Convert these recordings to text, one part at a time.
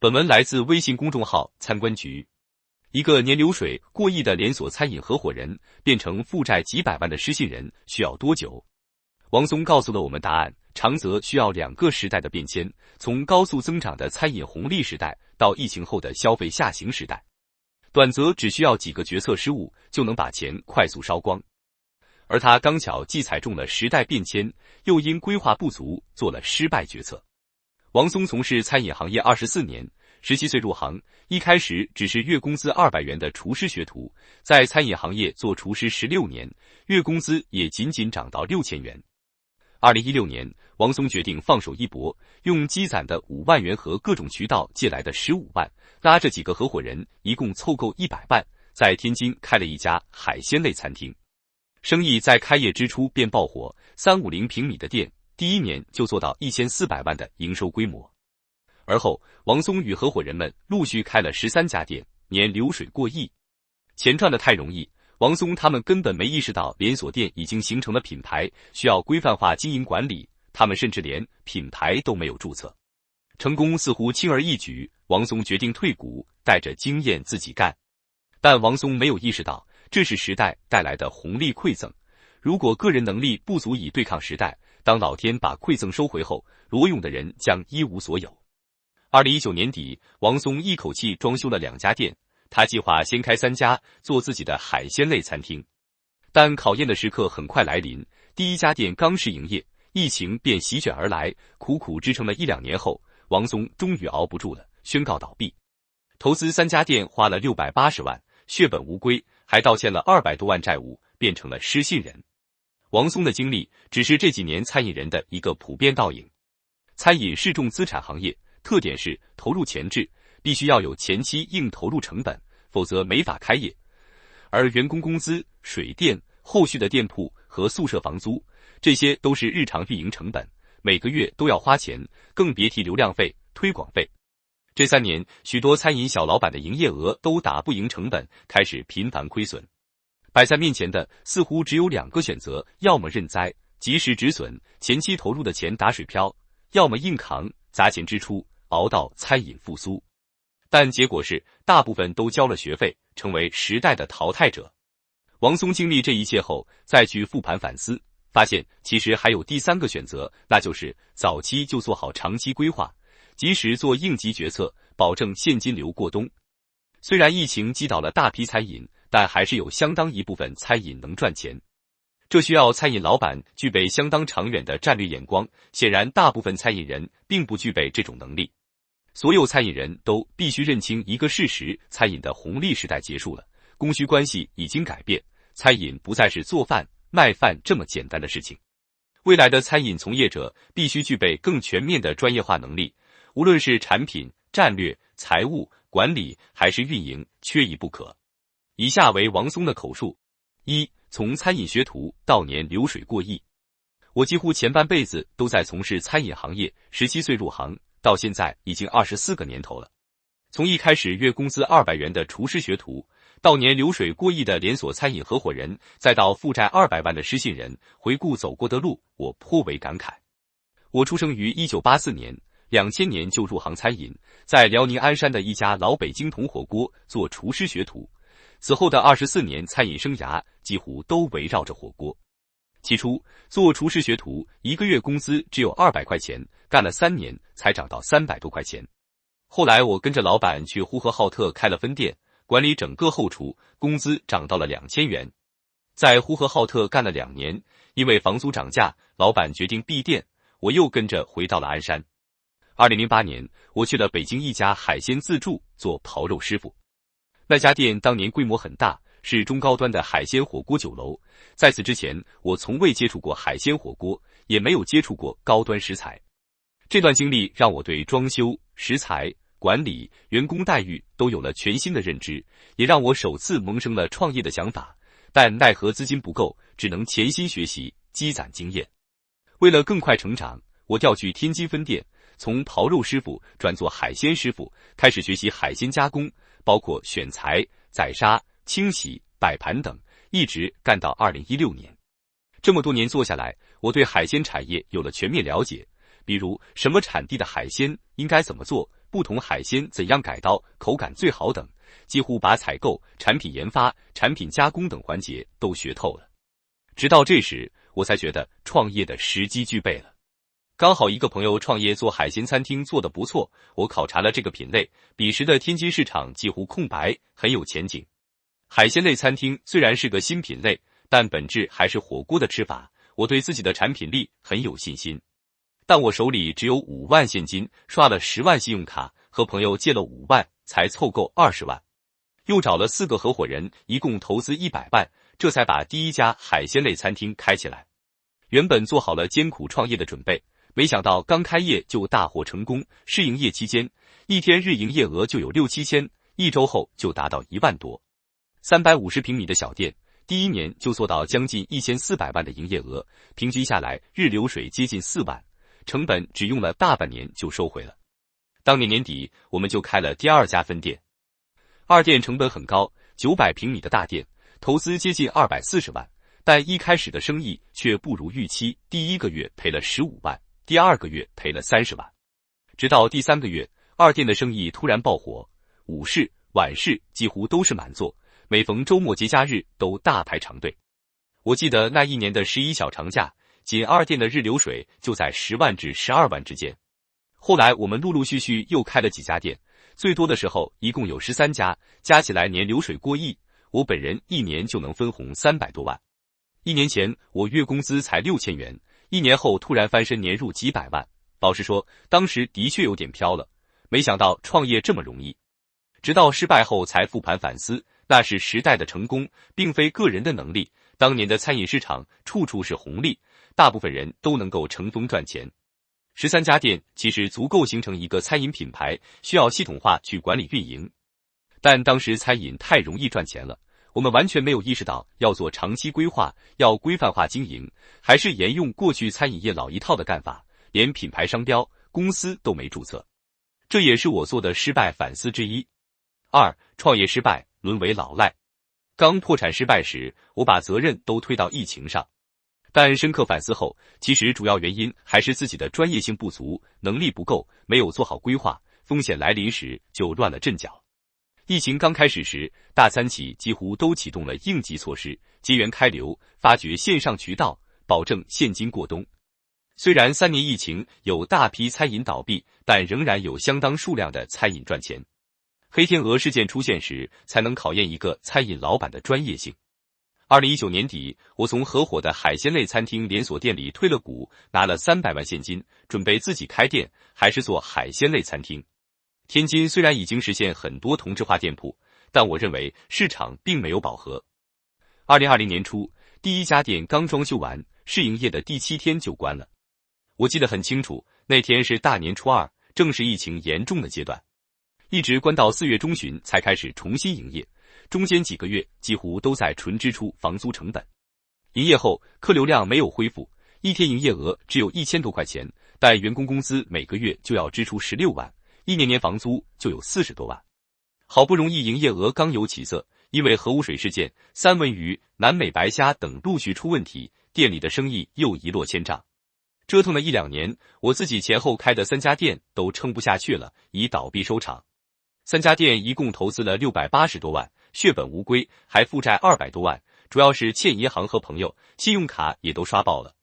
本文来自微信公众号参观局。一个年流水过亿的连锁餐饮合伙人变成负债几百万的失信人需要多久？王松告诉了我们答案，长则需要2个时代的变迁，从高速增长的餐饮红利时代到疫情后的消费下行时代；短则只需要几个决策失误就能把钱快速烧光。而他刚巧既踩中了时代变迁，又因规划不足做了失败决策。王松从事餐饮行业24年，17岁入行，一开始只是月工资200元的厨师学徒，在餐饮行业做厨师16年，月工资也仅仅涨到6000元。2016年，王松决定放手一搏，用积攒的5万元和各种渠道借来的15万，拉着几个合伙人，一共凑够100万，在天津开了一家海鲜类餐厅。生意在开业之初便爆火，350平米的店，第1年就做到1400万的营收规模。而后，王松与合伙人们陆续开了13家店，年流水过亿。钱赚得太容易，王松他们根本没意识到连锁店已经形成了品牌，需要规范化经营管理，他们甚至连品牌都没有注册。成功似乎轻而易举，王松决定退股，带着经验自己干。但王松没有意识到，这是时代带来的红利馈赠。如果个人能力不足以对抗时代，当老天把馈赠收回后，裸泳的人将一无所有。2019年底，王松一口气装修了2家店，他计划先开3家，做自己的海鲜类餐厅。但考验的时刻很快来临，第1家店刚试营业，疫情便席卷而来，苦苦支撑了1-2年后，王松终于熬不住了，宣告倒闭。投资3家店花了680万，血本无归，还倒欠了200多万债务，变成了失信人。王松的经历只是这几年餐饮人的一个普遍倒影。餐饮是重资产行业，特点是投入前置，必须要有前期硬投入成本，否则没法开业。而员工工资、水电、后续的店铺和宿舍房租，这些都是日常运营成本，每个月都要花钱，更别提流量费、推广费。这3年，许多餐饮小老板的营业额都打不赢成本，开始频繁亏损。摆在面前的似乎只有2个选择，要么认栽，及时止损，前期投入的钱打水漂，要么硬扛，砸钱支出，熬到餐饮复苏。但结果是，大部分都交了学费，成为时代的淘汰者。王松经历这一切后，再去复盘反思，发现其实还有第3个选择，那就是早期就做好长期规划，及时做应急决策，保证现金流过冬。虽然疫情击倒了大批餐饮，但还是有相当一部分餐饮能赚钱。这需要餐饮老板具备相当长远的战略眼光，显然大部分餐饮人并不具备这种能力。所有餐饮人都必须认清一个事实，餐饮的红利时代结束了，供需关系已经改变，餐饮不再是做饭、卖饭这么简单的事情。未来的餐饮从业者必须具备更全面的专业化能力，无论是产品、战略、财务、管理还是运营，缺一不可。以下为王松的口述：1. 从餐饮学徒到年流水过亿。我几乎前半辈子都在从事餐饮行业，17岁入行，到现在已经24个年头了。从一开始月工资200元的厨师学徒，到年流水过亿的连锁餐饮合伙人，再到负债200万的失信人，回顾走过的路，我颇为感慨。我出生于1984年，2000年就入行餐饮，在辽宁鞍山的一家老北京铜火锅做厨师学徒。此后的24年餐饮生涯几乎都围绕着火锅。起初做厨师学徒，一个月工资只有200块钱，干了3年才涨到300多块钱。后来我跟着老板去呼和浩特开了分店，管理整个后厨，工资涨到了2000元。在呼和浩特干了2年，因为房租涨价，老板决定闭店，我又跟着回到了鞍山。2008年，我去了北京一家海鲜自助做刨肉师傅。那家店当年规模很大，是中高端的海鲜火锅酒楼。在此之前，我从未接触过海鲜火锅，也没有接触过高端食材。这段经历让我对装修、食材、管理、员工待遇都有了全新的认知，也让我首次萌生了创业的想法。但奈何资金不够，只能潜心学习，积攒经验。为了更快成长，我调去天津分店，从刨肉师傅转做海鲜师傅，开始学习海鲜加工，包括选材、宰杀、清洗、摆盘等，一直干到2016年。这么多年做下来，我对海鲜产业有了全面了解，比如什么产地的海鲜应该怎么做，不同海鲜怎样改刀口感最好等，几乎把采购、产品研发、产品加工等环节都学透了。直到这时，我才觉得创业的时机具备了。刚好一个朋友创业做海鲜餐厅做得不错，我考察了这个品类，彼时的天津市场几乎空白，很有前景。海鲜类餐厅虽然是个新品类，但本质还是火锅的吃法，我对自己的产品力很有信心。但我手里只有5万现金，刷了10万信用卡，和朋友借了5万，才凑够20万。又找了4个合伙人，一共投资100万，这才把第一家海鲜类餐厅开起来。原本做好了艰苦创业的准备，没想到刚开业就大获成功。试营业期间，一天日营业额就有6、7千，1周后就达到1万多。350平米的小店，第1年就做到将近1400万的营业额，平均下来日流水接近4万，成本只用了大半年就收回了。当年年底，我们就开了第2家分店。2店成本很高，900平米的大店，投资接近240万，但一开始的生意却不如预期，第1个月赔了15万，第2个月赔了30万。直到第3个月，2店的生意突然爆火，午市、晚市几乎都是满座，每逢周末节假日都大排长队。我记得那一年的11小长假，仅2店的日流水就在10万至12万之间。后来我们陆陆续续又开了几家店，最多的时候一共有13家，加起来年流水过亿，我本人1年就能分红300多万。1年前我月工资才6000元，1年后突然翻身年入几百万。老实说，当时的确有点飘了，没想到创业这么容易。直到失败后才复盘反思，那是时代的成功，并非个人的能力。当年的餐饮市场处处是红利，大部分人都能够乘风赚钱。13家店其实足够形成一个餐饮品牌，需要系统化去管理运营。但当时餐饮太容易赚钱了，我们完全没有意识到要做长期规划，要规范化经营，还是沿用过去餐饮业老一套的干法，连品牌商标、公司都没注册。这也是我做的失败反思之一。2. 创业失败，沦为老赖。刚破产失败时，我把责任都推到疫情上。但深刻反思后，其实主要原因还是自己的专业性不足，能力不够，没有做好规划，风险来临时就乱了阵脚。疫情刚开始时，大餐企几乎都启动了应急措施，结缘开流，发掘线上渠道，保证现金过冬。虽然3年疫情有大批餐饮倒闭，但仍然有相当数量的餐饮赚钱。黑天鹅事件出现时，才能考验一个餐饮老板的专业性。2019年底，我从合伙的海鲜类餐厅连锁店里退了股，拿了300万现金，准备自己开店，还是做海鲜类餐厅。天津虽然已经实现很多同质化店铺，但我认为市场并没有饱和。2020年初，第1家店刚装修完，试营业的第7天就关了。我记得很清楚，那天是大年初2，正是疫情严重的阶段，一直关到4月中旬才开始重新营业。中间几个月几乎都在纯支出房租成本。营业后，客流量没有恢复，一天营业额只有1000多块钱，但员工工资每个月就要支出16万，1年房租就有40多万。好不容易营业额刚有起色，因为核污水事件、三文鱼、南美白虾等陆续出问题，店里的生意又一落千丈。折腾了1、2年，我自己前后开的3家店都撑不下去了，以倒闭收场。3家店一共投资了680多万，血本无归，还负债200多万，主要是欠银行和朋友，信用卡也都刷爆了。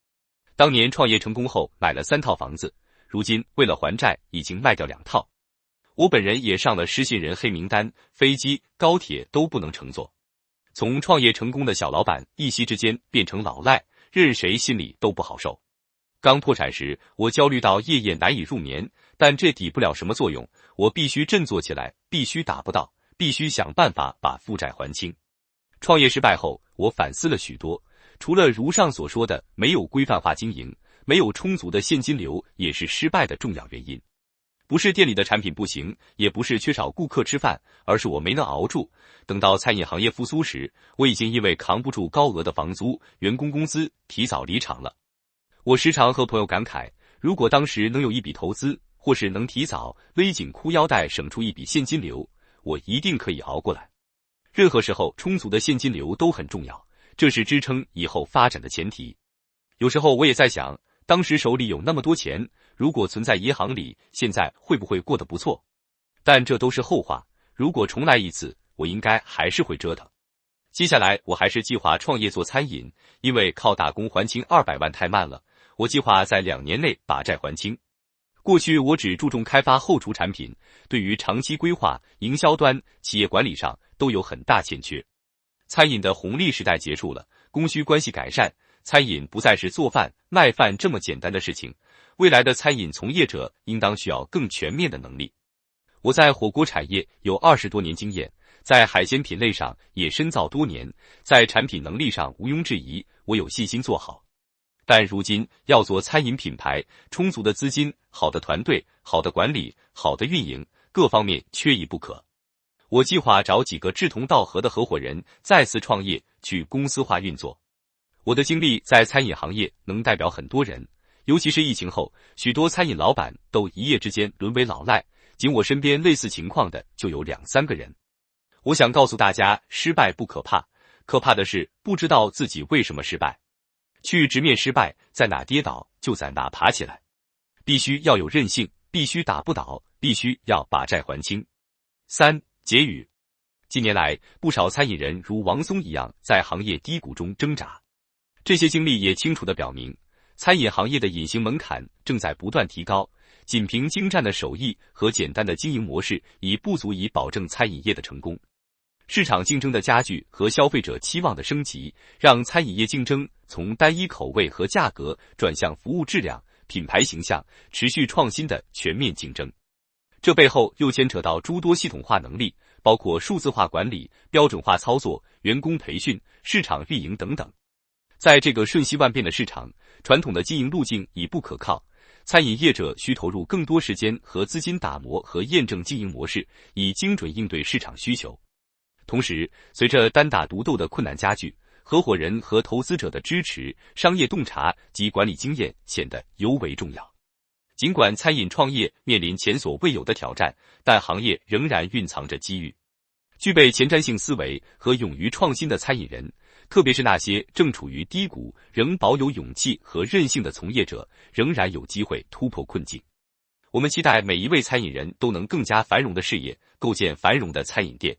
当年创业成功后买了3套房子，如今为了还债已经卖掉2套。我本人也上了失信人黑名单，飞机、高铁都不能乘坐。从创业成功的小老板一夕之间变成老赖，任谁心里都不好受。刚破产时，我焦虑到夜夜难以入眠，但这抵不了什么作用，我必须振作起来，必须打不到，必须想办法把负债还清。创业失败后，我反思了许多，除了如上所说的没有规范化经营，没有充足的现金流也是失败的重要原因。不是店里的产品不行，也不是缺少顾客吃饭，而是我没能熬住。等到餐饮行业复苏时，我已经因为扛不住高额的房租、员工工资提早离场了。我时常和朋友感慨，如果当时能有一笔投资，或是能提早勒紧裤腰带省出一笔现金流，我一定可以熬过来。任何时候充足的现金流都很重要，这是支撑以后发展的前提。有时候我也在想，当时手里有那么多钱，如果存在银行里，现在会不会过得不错？但这都是后话。如果重来一次，我应该还是会折腾。接下来我还是计划创业做餐饮，因为靠打工还清200万太慢了，我计划在2年内把债还清。过去我只注重开发后厨产品，对于长期规划、营销端、企业管理上都有很大欠缺。餐饮的红利时代结束了，供需关系改善，餐饮不再是做饭、卖饭这么简单的事情，未来的餐饮从业者应当需要更全面的能力。我在火锅产业有20多年经验，在海鲜品类上也深造多年，在产品能力上毋庸置疑，我有信心做好。但如今要做餐饮品牌，充足的资金、好的团队、好的管理、好的运营，各方面缺一不可。我计划找几个志同道合的合伙人再次创业，去公司化运作。我的经历在餐饮行业能代表很多人，尤其是疫情后，许多餐饮老板都一夜之间沦为老赖，仅我身边类似情况的就有2-3个人。我想告诉大家，失败不可怕，可怕的是不知道自己为什么失败。去直面失败，在哪跌倒就在哪爬起来。必须要有韧性，必须打不倒，必须要把债还清。3. 结语。近年来，不少餐饮人如王松一样在行业低谷中挣扎，这些经历也清楚地表明，餐饮行业的隐形门槛正在不断提高，仅凭精湛的手艺和简单的经营模式已不足以保证餐饮业的成功。市场竞争的加剧和消费者期望的升级，让餐饮业竞争从单一口味和价格转向服务质量、品牌形象、持续创新的全面竞争。这背后又牵扯到诸多系统化能力，包括数字化管理、标准化操作、员工培训、市场运营等等。在这个瞬息万变的市场，传统的经营路径已不可靠，餐饮业者需投入更多时间和资金打磨和验证经营模式，以精准应对市场需求。同时，随着单打独斗的困难加剧，合伙人和投资者的支持、商业洞察及管理经验显得尤为重要。尽管餐饮创业面临前所未有的挑战，但行业仍然蕴藏着机遇。具备前瞻性思维和勇于创新的餐饮人，特别是那些正处于低谷仍保有勇气和韧性的从业者，仍然有机会突破困境。我们期待每一位餐饮人都能更加繁荣的事业，构建繁荣的餐饮店。